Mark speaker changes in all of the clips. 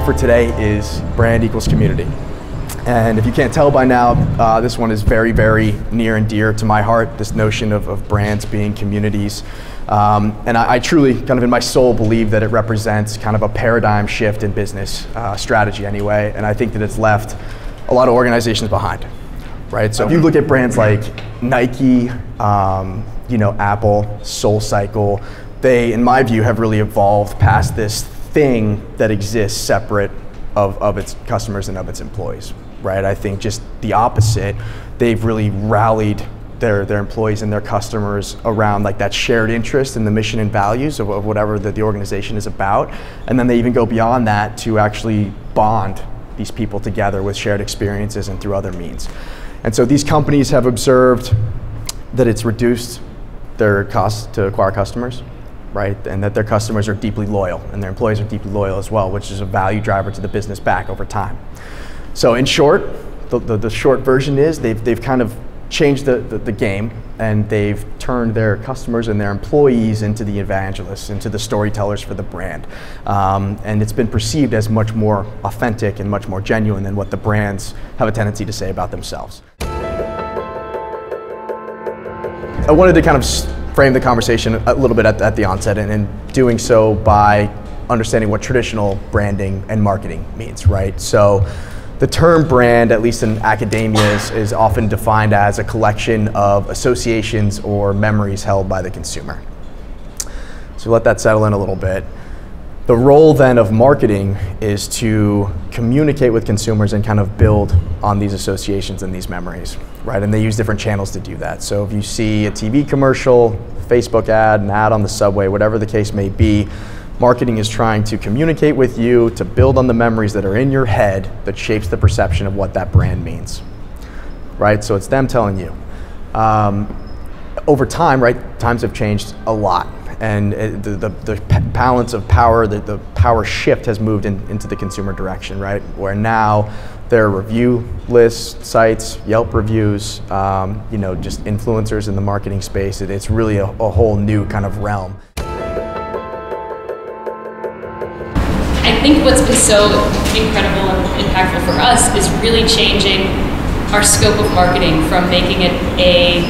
Speaker 1: for today is brand equals community. And if you can't tell by now, this one is very, very near and dear to my heart, this notion of brands being communities. And I truly, kind of in my soul, believe that it represents kind of a paradigm shift in business strategy anyway, and I think that it's left a lot of organizations behind, right? So if you look at brands like Nike, Apple, SoulCycle, they, in my view, have really evolved past this thing that exists separate of its customers and of its employees, right? I think just the opposite. They've really rallied their employees and their customers around like that shared interest in the mission and values of whatever the organization is about. And then they even go beyond that to actually bond these people together with shared experiences and through other means. And so these companies have observed that it's reduced their cost to acquire customers, right? And that their customers are deeply loyal and their employees are deeply loyal as well, which is a value driver to the business back over time. So in short, the short version is they've kind of changed the game, and they've turned their customers and their employees into the evangelists, into the storytellers for the brand. And it's been perceived as much more authentic and much more genuine than what the brands have a tendency to say about themselves. I wanted to kind of frame the conversation a little bit at the onset, and in doing so by understanding what traditional branding and marketing means, right? So the term brand, at least in academia, is often defined as a collection of associations or memories held by the consumer. So let that settle in a little bit. The role then of marketing is to communicate with consumers and kind of build on these associations and these memories, right? And they use different channels to do that. So if you see a TV commercial, Facebook ad, an ad on the subway, whatever the case may be, marketing is trying to communicate with you to build on the memories that are in your head that shapes the perception of what that brand means, right? So it's them telling you. Over time, right, times have changed a lot, and the balance of power, the power shift has moved into the consumer direction, right? Where now there are review lists, sites, Yelp reviews, just influencers in the marketing space. It's really a whole new kind of realm.
Speaker 2: I think what's been so incredible and impactful for us is really changing our scope of marketing from making it a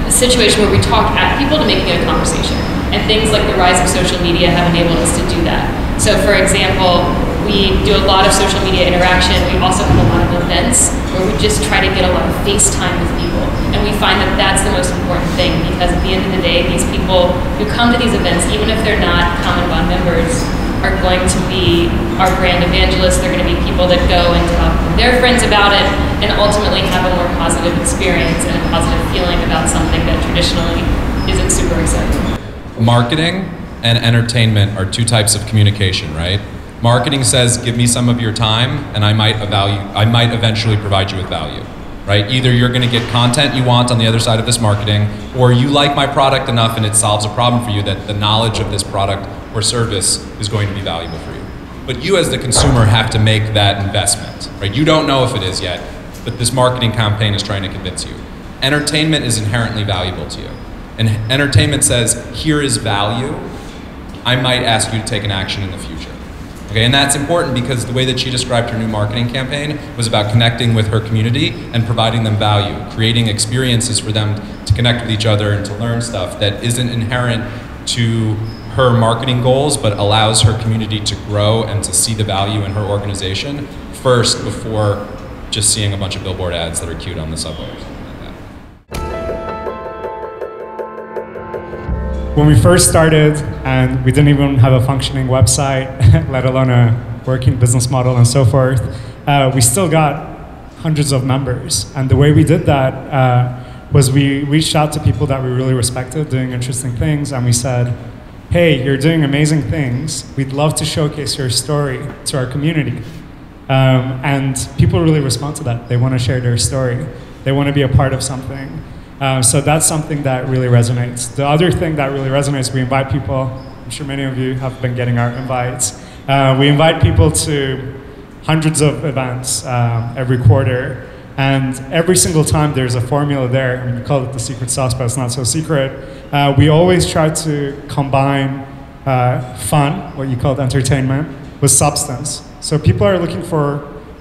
Speaker 2: situation where we talk at people to making it a conversation. And things like the rise of social media have enabled us to do that. So for example, we do a lot of social media interaction. We also have a lot of events where we just try to get a lot of face time with people. And we find that that's the most important thing, because at the end of the day, these people who come to these events, even if they're not Common Bond members, are going to be our brand evangelists. They're going to be people that go and talk to their friends about it and ultimately have a more positive experience and a positive feeling about something that traditionally isn't super exciting.
Speaker 3: Marketing and entertainment are two types of communication, right? Marketing says, give me some of your time and I might eventually provide you with value, right? Either you're going to get content you want on the other side of this marketing, or you like my product enough and it solves a problem for you that the knowledge of this product or service is going to be valuable for you. But you as the consumer have to make that investment, right? You don't know if it is yet, but this marketing campaign is trying to convince you. Entertainment is inherently valuable to you. And entertainment says, here is value. I might ask you to take an action in the future. Okay, and that's important because the way that she described her new marketing campaign was about connecting with her community and providing them value, creating experiences for them to connect with each other and to learn stuff that isn't inherent to her marketing goals, but allows her community to grow and to see the value in her organization first before just seeing a bunch of billboard ads that are cute on the subway or something like that.
Speaker 4: When we first started and we didn't even have a functioning website, let alone a working business model and so forth, we still got hundreds of members. And the way we did that was we reached out to people that we really respected doing interesting things, and we said, hey, you're doing amazing things. We'd love to showcase your story to our community. And people really respond to that. They want to share their story. They want to be a part of something. So that's something that really resonates. The other thing that really resonates, we invite people. I'm sure many of you have been getting our invites. We invite people to hundreds of events every quarter. And every single time there's a formula there. I mean, we call it the secret sauce, but it's not so secret. We always try to combine fun, what you call entertainment, with substance. So people are looking for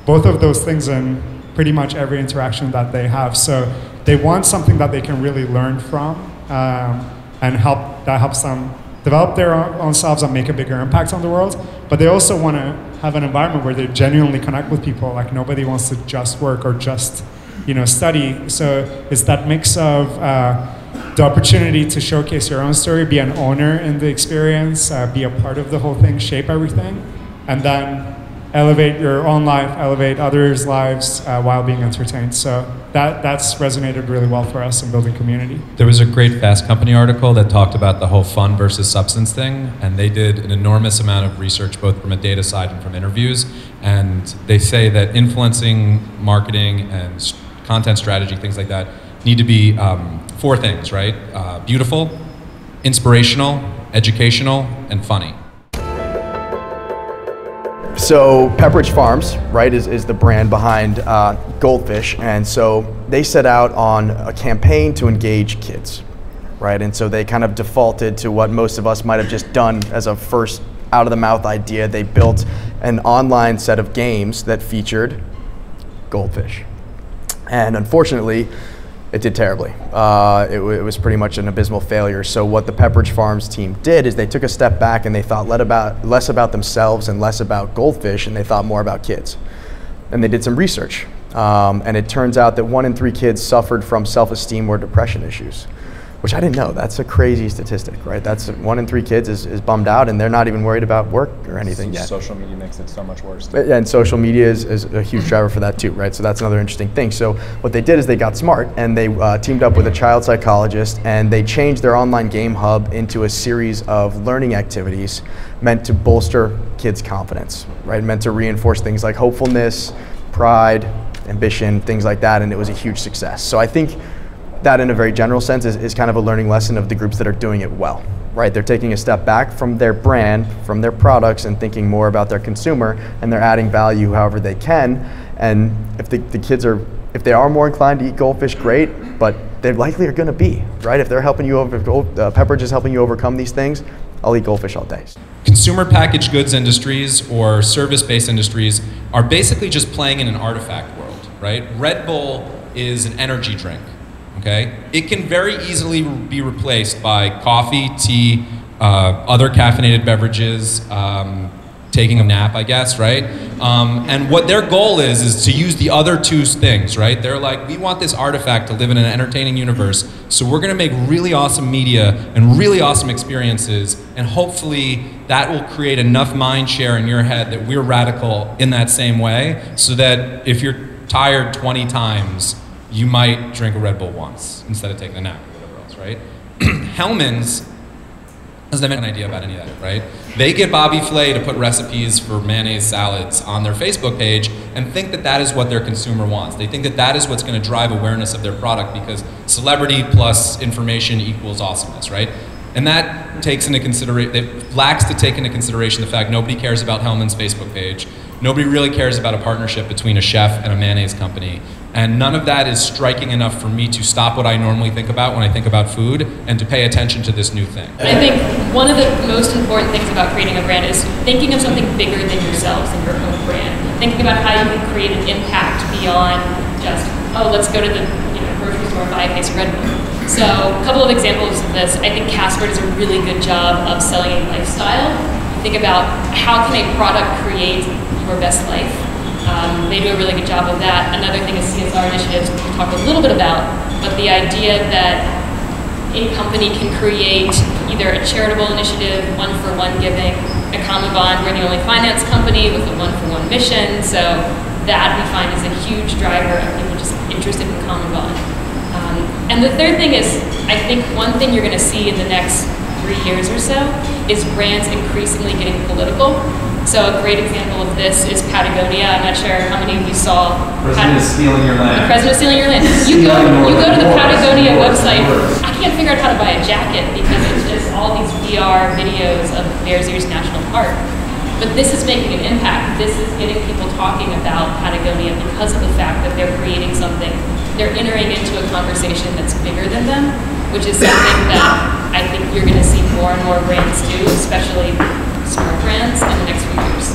Speaker 4: both of those things in pretty much every interaction that they have. So they want something that they can really learn from, and that helps them develop their own selves and make a bigger impact on the world. But they also want to have an environment where they genuinely connect with people. Like nobody wants to just work or just, study. So it's that mix of the opportunity to showcase your own story, be an owner in the experience, be a part of the whole thing, shape everything, and then elevate your own life, elevate others' lives while being entertained. So that's resonated really well for us in building community.
Speaker 3: There was a great Fast Company article that talked about the whole fun versus substance thing, and they did an enormous amount of research both from a data side and from interviews, and they say that influencing marketing and content strategy, things like that, need to be four things, right? Beautiful, inspirational, educational, and funny.
Speaker 1: So Pepperidge Farms, right, is the brand behind Goldfish, and so they set out on a campaign to engage kids, right? And so they kind of defaulted to what most of us might have just done as a first out-of-the-mouth idea. They built an online set of games that featured Goldfish, and unfortunately, it did terribly. It was pretty much an abysmal failure. So what the Pepperidge Farms team did is they took a step back and they thought less about themselves and less about Goldfish, and they thought more about kids. And they did some research. And it turns out that 1 in 3 kids suffered from self-esteem or depression issues, which I didn't know. That's a crazy statistic, right? That's 1 in 3 kids is bummed out, and they're not even worried about work or anything yet.
Speaker 5: Social media makes it so much worse.
Speaker 1: And social media is a huge driver for that too, right? So that's another interesting thing. So what they did is they got smart, and they teamed up with a child psychologist, and they changed their online game hub into a series of learning activities meant to bolster kids' confidence, right? Meant to reinforce things like hopefulness, pride, ambition, things like that, and it was a huge success. So I think that in a very general sense is kind of a learning lesson of the groups that are doing it well, right? They're taking a step back from their brand, from their products, and thinking more about their consumer, and they're adding value however they can. And if the kids if they are more inclined to eat Goldfish, great, but they likely are gonna be, right? If they're helping you Pepperidge is helping you overcome these things, I'll eat Goldfish all day.
Speaker 3: Consumer packaged goods industries or service-based industries are basically just playing in an artifact world, right? Red Bull is an energy drink. Okay? It can very easily be replaced by coffee, tea, other caffeinated beverages, taking a nap, I guess, right? And what their goal is to use the other two things, right? They're like, we want this artifact to live in an entertaining universe, so we're gonna make really awesome media and really awesome experiences, and hopefully that will create enough mind share in your head that we're radical in that same way, so that if you're tired 20 times, you might drink a Red Bull once instead of taking a nap or whatever else, right? Hellmann's doesn't have an idea about any of that, right? They get Bobby Flay to put recipes for mayonnaise salads on their Facebook page and think that that is what their consumer wants. They think that that is what's going to drive awareness of their product because celebrity plus information equals awesomeness, right? And that takes into consideration, it lacks to take into consideration the fact nobody cares about Hellmann's Facebook page. Nobody really cares about a partnership between a chef and a mayonnaise company. And none of that is striking enough for me to stop what I normally think about when I think about food and to pay attention to this new thing.
Speaker 2: I think one of the most important things about creating a brand is thinking of something bigger than yourselves and your own brand. Thinking about how you can create an impact beyond just, oh, let's go to the grocery store and buy a case of Red Bull. So a couple of examples of this. I think Casper does a really good job of selling a lifestyle. Think about how can a product create your best life. They do a really good job of that. Another thing is CSR initiatives, we talked a little bit about, but the idea that a company can create either a charitable initiative, one-for-one giving, a common bond, we're the only finance company with a one-for-one mission, so that we find is a huge driver of people just interested in common bond. And the third thing is, I think one thing you're gonna see in the next 3 years or so is brands increasingly getting political. So a great example of this is Patagonia. I'm not sure how many of you saw.
Speaker 5: President is stealing your land.
Speaker 2: The president is stealing your land. You go to the Patagonia website. I can't figure out how to buy a jacket because it's just all these VR videos of Bears Ears National Park. But this is making an impact. This is getting people talking about Patagonia because of the fact that they're creating something. They're entering into a conversation that's bigger than them, which is something that I think you're going to see more and more brands do, especially smart brands, in the next few years.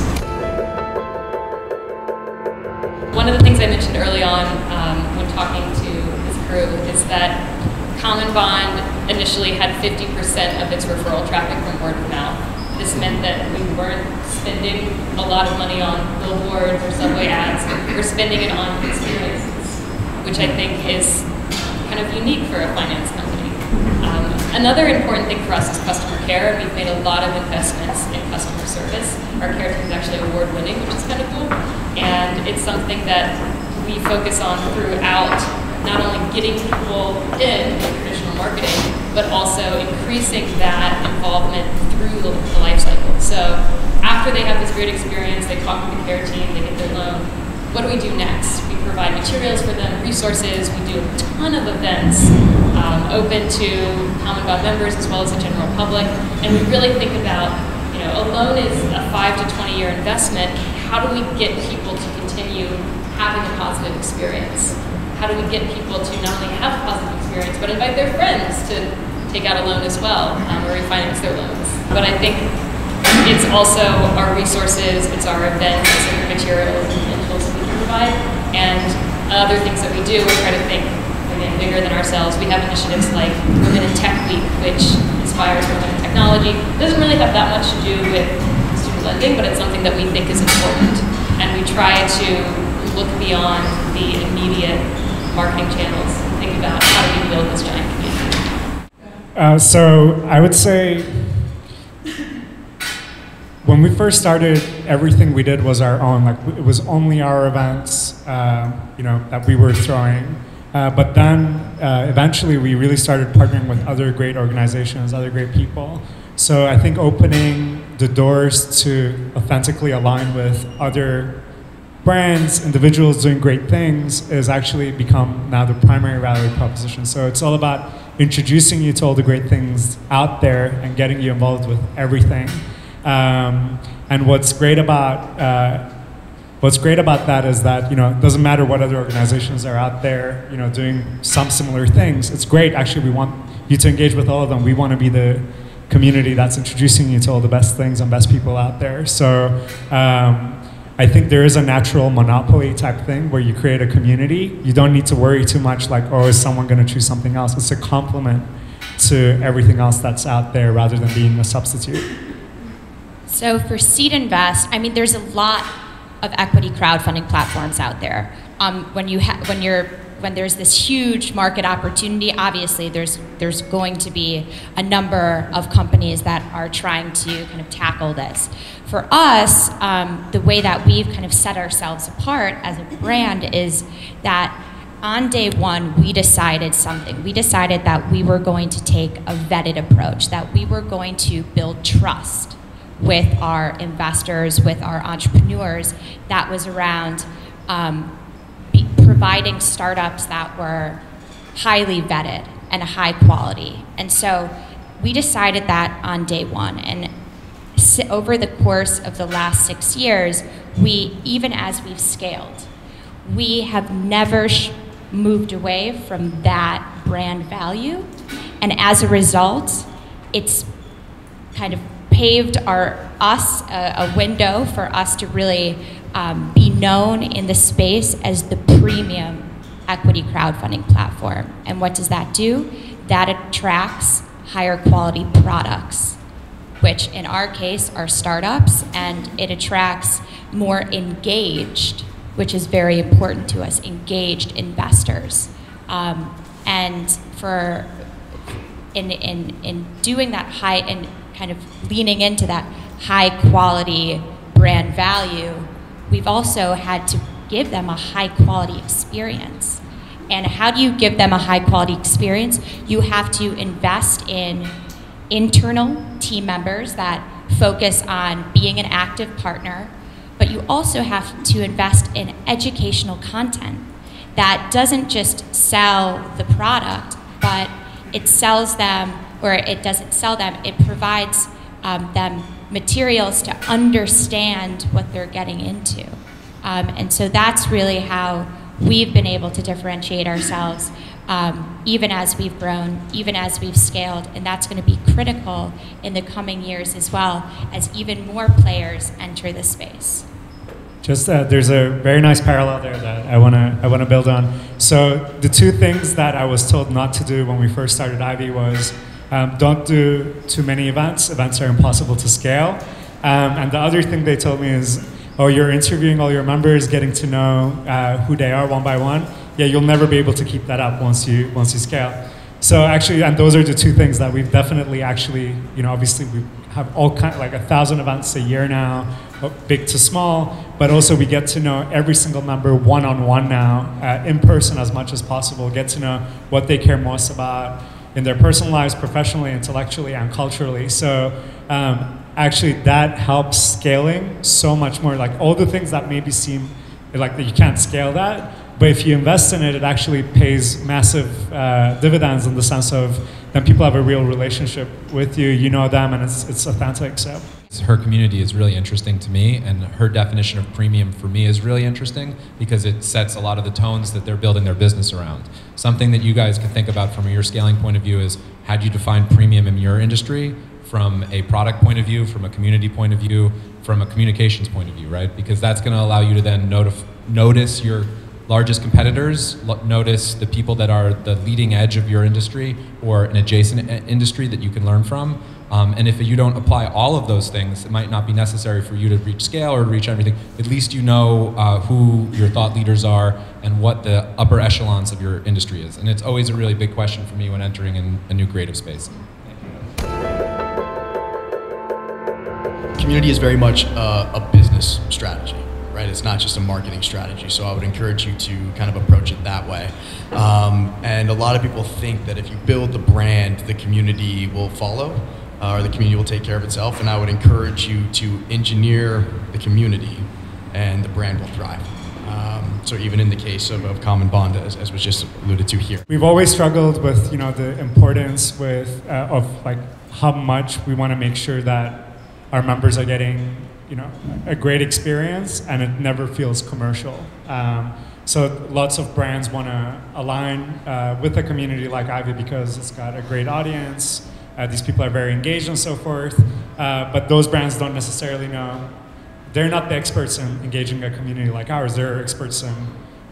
Speaker 2: one of the things I mentioned early on when talking to this crew is that Common Bond initially had 50% of its referral traffic from word of mouth. This meant that we weren't spending a lot of money on billboards or subway ads. We're spending it on experiences, which I think is kind of unique for a finance company. Another important thing for us is customer care. We've made a lot of investments in customer service. Our care team is actually award-winning, which is kind of cool. And it's something that we focus on throughout, not only getting people in traditional marketing, but also increasing that involvement through the life cycle. So after they have this great experience, they talk with the care team, they get their loan, what do we do next? We provide materials for them, resources, we do a ton of events open to Common Bond members as well as the general public, and we really think about, a loan is a 5 to 20 year investment. How do we get people to continue having a positive experience? How do we get people to not only have a positive experience, but invite their friends to take out a loan as well, or refinance their loans? But I think it's also our resources, it's our events, it's our materials and tools that we can provide, and other things that we do, we try to think, again, bigger than ourselves. We have initiatives like Women in Tech Week, which inspires women in technology. It doesn't really have that much to do with student lending, but it's something that we think is important, and we try to look beyond the immediate marketing channels and think about how do we build this giant community.
Speaker 4: So I would say when we first started, everything we did was our own. Like, it was only our events, that we were throwing. But then eventually we really started partnering with other great organizations, other great people. So I think opening the doors to authentically align with other brands, individuals doing great things is actually become now the primary value proposition. So it's all about introducing you to all the great things out there and getting you involved with everything. And what's great about that is that, it doesn't matter what other organizations are out there, doing some similar things. It's great. Actually, we want you to engage with all of them. We want to be the community that's introducing you to all the best things and best people out there. So I think there is a natural monopoly type thing where you create a community. You don't need to worry too much like, oh, is someone going to choose something else? It's a complement to everything else that's out there rather than being a substitute.
Speaker 6: So for Seed Invest, there's a lot of equity crowdfunding platforms out there. When there's this huge market opportunity, obviously there's going to be a number of companies that are trying to kind of tackle this. For us, the way that we've kind of set ourselves apart as a brand is that on day one, we decided something. We decided that we were going to take a vetted approach, that we were going to build trust with our investors, with our entrepreneurs, that was around providing startups that were highly vetted and high quality. And so we decided that on day one. And over the course of the last 6 years, even as we've scaled, we have never moved away from that brand value. And as a result, it's kind of paved a window for us to really be known in the space as the premium equity crowdfunding platform. And what does that do? That attracts higher quality products, which in our case are startups, and it attracts more engaged, which is very important to us, engaged investors. And in doing that high, and kind of leaning into that high quality brand value, we've also had to give them a high quality experience. And how do you give them a high quality experience? You have to invest in internal team members that focus on being an active partner, but you also have to invest in educational content that doesn't just sell the product, but it sells them, or it doesn't sell them, it provides them materials to understand what they're getting into. And so that's really how we've been able to differentiate ourselves, even as we've grown, even as we've scaled, and that's going to be critical in the coming years as well, as even more players enter the space.
Speaker 4: Just there's a very nice parallel there that I wanna build on. So the two things that I was told not to do when we first started Ivy was don't do too many events. Events are impossible to scale. And the other thing they told me is, oh, you're interviewing all your members, getting to know who they are one by one. Yeah, you'll never be able to keep that up once you scale. So actually, and those are the two things that we've definitely actually, obviously we have all kind, like 1,000 events a year now, big to small, but also we get to know every single member one-on-one now, in person as much as possible, get to know what they care most about in their personal lives, professionally, intellectually, and culturally. So actually that helps scaling so much more. Like all the things that maybe seem like that you can't scale that, but if you invest in it, it actually pays massive dividends in the sense of then people have a real relationship with you, you know them, and it's authentic. So
Speaker 3: her community is really interesting to me, and her definition of premium for me is really interesting because it sets a lot of the tones that they're building their business around. Something that you guys can think about from your scaling point of view is, how do you define premium in your industry from a product point of view, from a community point of view, from a communications point of view, right? Because that's going to allow you to then notice your largest competitors, notice the people that are the leading edge of your industry or an adjacent industry that you can learn from. And if you don't apply all of those things, it might not be necessary for you to reach scale or to reach everything. At least you know who your thought leaders are and what the upper echelons of your industry is. And it's always a really big question for me when entering in a new creative space.
Speaker 7: Community is very much a business strategy, right? It's not just a marketing strategy. So I would encourage you to kind of approach it that way. And a lot of people think that if you build the brand, the community will follow, or the community will take care of itself. And I would encourage you to engineer the community and the brand will thrive. So even in the case of Common Bond, as was just alluded to here.
Speaker 4: We've always struggled with, the importance of like how much we want to make sure that our members are getting, a great experience and it never feels commercial. So lots of brands want to align with a community like Ivy because it's got a great audience. These people are very engaged and so forth. But those brands don't necessarily know. They're not the experts in engaging a community like ours. They're experts in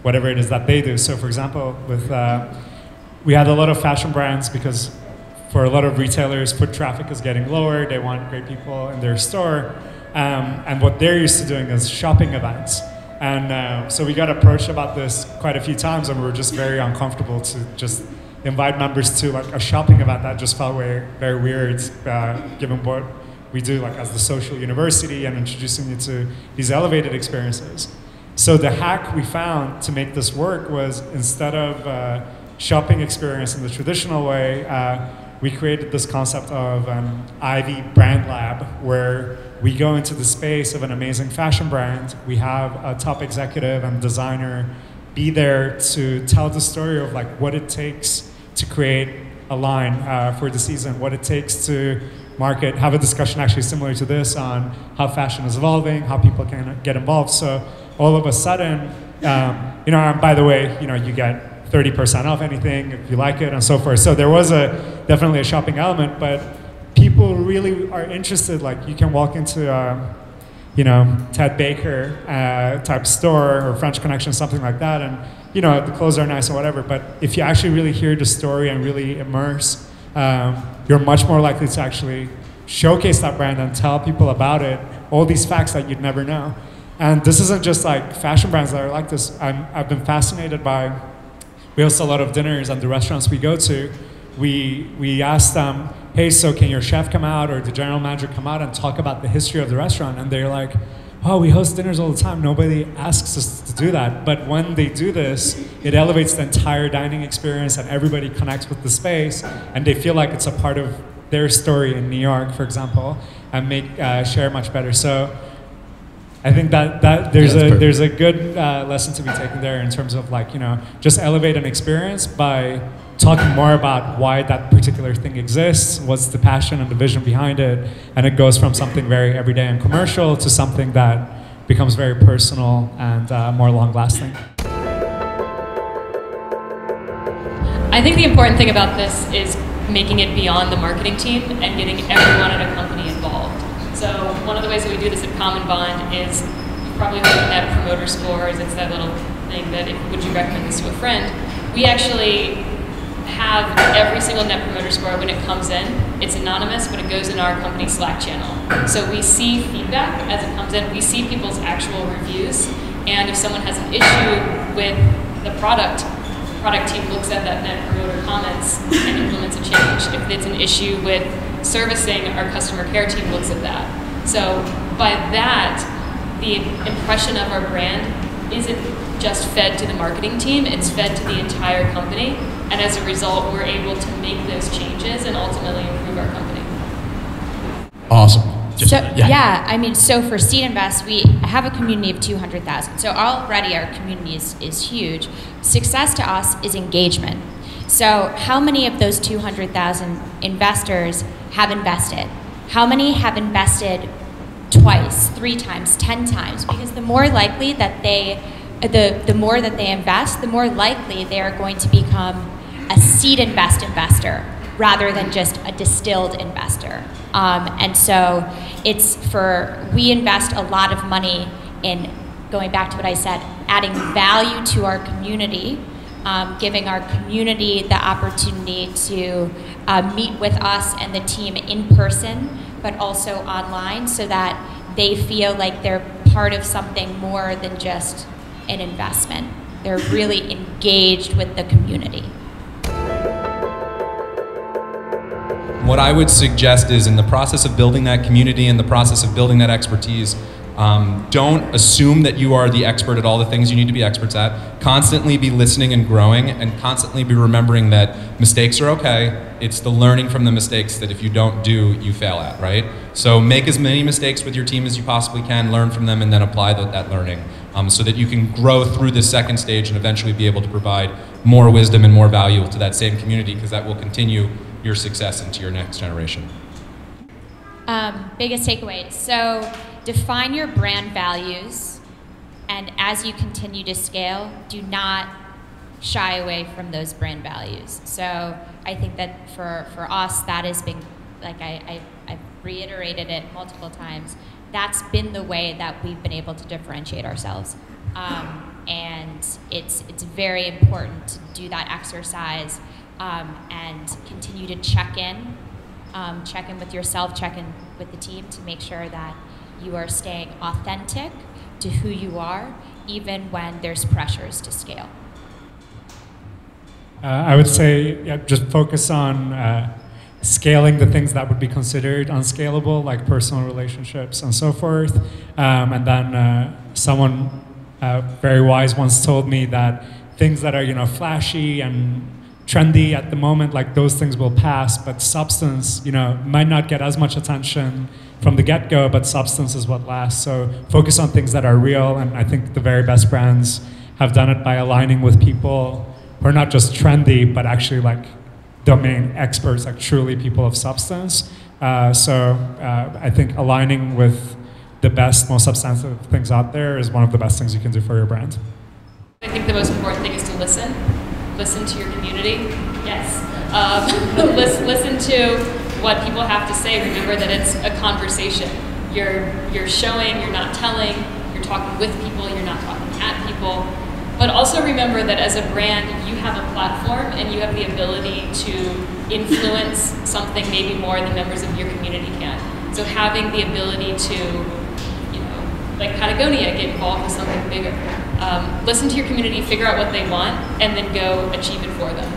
Speaker 4: whatever it is that they do. So for example, we had a lot of fashion brands because for a lot of retailers, foot traffic is getting lower. They want great people in their store. And what they're used to doing is shopping events. And so we got approached about this quite a few times and we were just very uncomfortable to just invite members to like a shopping event. That just felt very weird, given what we do like as the social university and introducing you to these elevated experiences. So the hack we found to make this work was instead of shopping experience in the traditional way, we created this concept of an Ivy brand lab where we go into the space of an amazing fashion brand. We have a top executive and designer be there to tell the story of like what it takes to create a line for the season, what it takes to market, have a discussion actually similar to this on how fashion is evolving, how people can get involved. So all of a sudden, and by the way, you get 30% off anything if you like it and so forth. So there was definitely a shopping element, but people really are interested. Like you can walk into Ted Baker type store or French Connection, something like that, and the clothes are nice or whatever. But if you actually really hear the story and really immerse, you're much more likely to actually showcase that brand and tell people about it, all these facts that you'd never know. And this isn't just like fashion brands that are like this. I've been fascinated by. We host a lot of dinners at the restaurants we go to. We ask them, hey, so can your chef come out or the general manager come out and talk about the history of the restaurant? And they're like, oh, we host dinners all the time. Nobody asks us to do that. But when they do this, it elevates the entire dining experience and everybody connects with the space and they feel like it's a part of their story in New York, for example, and share much better. So I think that there's a good lesson to be taken there in terms of like, just elevate an experience by talking more about why that particular thing exists, what's the passion and the vision behind it, and it goes from something very everyday and commercial to something that becomes very personal and more long-lasting.
Speaker 2: I think the important thing about this is making it beyond the marketing team and getting everyone at a company involved. So one of the ways that we do this at Common Bond is probably heard of Net Promoter Scores. It's that little thing that, would you recommend this to a friend? We actually have every single Net Promoter Score when it comes in. It's anonymous, but it goes in our company Slack channel. So we see feedback as it comes in. We see people's actual reviews. And if someone has an issue with the product team looks at that Net Promoter comments and implements a change. If it's an issue with servicing, our customer care team looks at that. So by that, the impression of our brand isn't just fed to the marketing team, it's fed to the entire company. And as a result, we're able to make those changes and ultimately improve our company.
Speaker 7: Awesome.
Speaker 6: I mean, so for Seed Invest, we have a community of 200,000. So already our community is huge. Success to us is engagement. So how many of those 200,000 investors have invested? How many have invested twice, 3 times, 10 times? Because the more likely that the more that they invest, the more likely they are going to become a Seed Invest investor rather than just a distilled investor. And so we invest a lot of money in, going back to what I said, adding value to our community, giving our community the opportunity to meet with us and the team in person, but also online, so that they feel like they're part of something more than just an investment. They're really engaged with the community.
Speaker 3: What I would suggest is, in the process of building that community, in the process of building that expertise, don't assume that you are the expert at all the things you need to be experts at. Constantly be listening and growing, and constantly be remembering that mistakes are okay. It's the learning from the mistakes that if you don't do, you fail at, right? So make as many mistakes with your team as you possibly can, learn from them, and then apply that learning, so that you can grow through the second stage and eventually be able to provide more wisdom and more value to that same community, because that will continue your success into your next generation.
Speaker 6: Biggest takeaway. So define your brand values, and as you continue to scale, do not shy away from those brand values. So I think that for us, that has been, like I've reiterated it multiple times, that's been the way that we've been able to differentiate ourselves. And it's very important to do that exercise and continue to check in with yourself, check in with the team to make sure that you are staying authentic to who you are, even when there's pressures to scale.
Speaker 4: I would say just focus on scaling the things that would be considered unscalable, like personal relationships and so forth. And then someone very wise once told me that things that are flashy and trendy at the moment, like those things will pass, but substance, might not get as much attention from the get-go, but substance is what lasts. So focus on things that are real, and I think the very best brands have done it by aligning with people who are not just trendy, but actually like domain experts, like truly people of substance. I think aligning with the best, most substantive things out there is one of the best things you can do for your brand.
Speaker 2: I think the most important thing is to listen. Listen to your community. Yes. Listen to what people have to say. Remember that it's a conversation. You're showing, you're not telling, you're talking with people, you're not talking at people. But also remember that as a brand, you have a platform and you have the ability to influence something maybe more than members of your community can. So having the ability to, like Patagonia, get involved with something bigger. Listen to your community, figure out what they want, and then go achieve it for them.